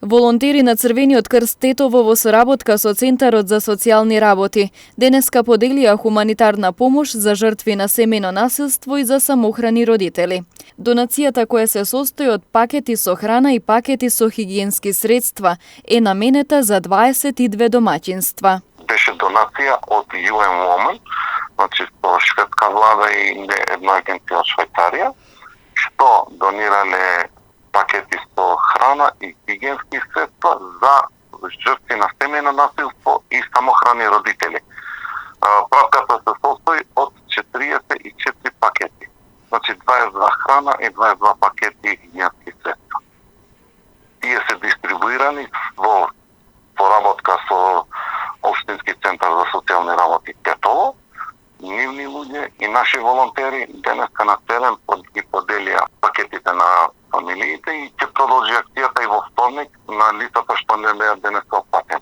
Волонтери на Црвениот крст Тетово во соработка со Центарот за социјални работи денеска поделија хуманитарна помош за жртви на семејно насилство и за самохрани родители. Донацијата, која се состои од пакети со храна и пакети со хигиенски средства, е наменета за 22 домаќинства. Беше донација од UN Women, значи со шведска влада и една агенција од Швајцарија, што донирале пакети со храна и хигиенски средства за жртви на семејно насилство и самохрани родители. Пратката се состои од 44 пакети. Значи 22 храна и 22 пакети хигиенски средства. Тие се дистрибуирани во поработка со Општински центар за социјални работи Тетово, нивни луѓе и наши волонтери денеска на терен ги поделија пакетите на фамилиите и ќе продолжи акцијата и во вторник на лицата што не беа денеска опатени.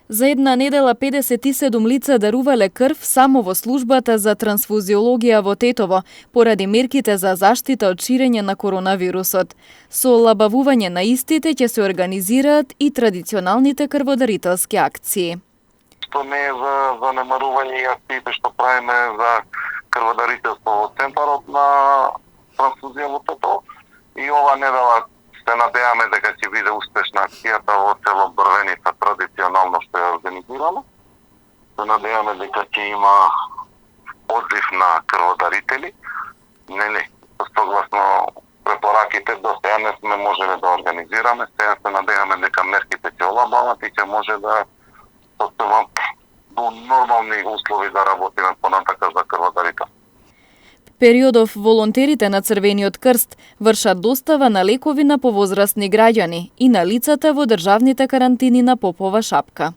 За една недела 57 лица дарувале крв само во службата за трансфузиологија во Тетово, поради мерките за заштита од ширење на коронавирусот. Со олабавување на истите ќе се организираат и традиционалните крводарителски акции. Што не е за занемарување и акциите што правиме за крводарителство во Центарот на трансфузија во Тетово. И ова недела се надеваме дека ќе биде успешна акцијата во село Брвеница традиционално што ја организираме. Се надеваме дека ќе има одзив на крводарители. Согласно препораките до сега не сме можеле да организираме. Сега се надеваме дека мерките ќе олабават и ќе може да состојаме до нормални услови да работиме понатака за крводарителство. Периодов волонтерите на Црвениот крст вршат достава на лекови на повозрастни граѓани и на лицата во државните карантини на Попова шапка.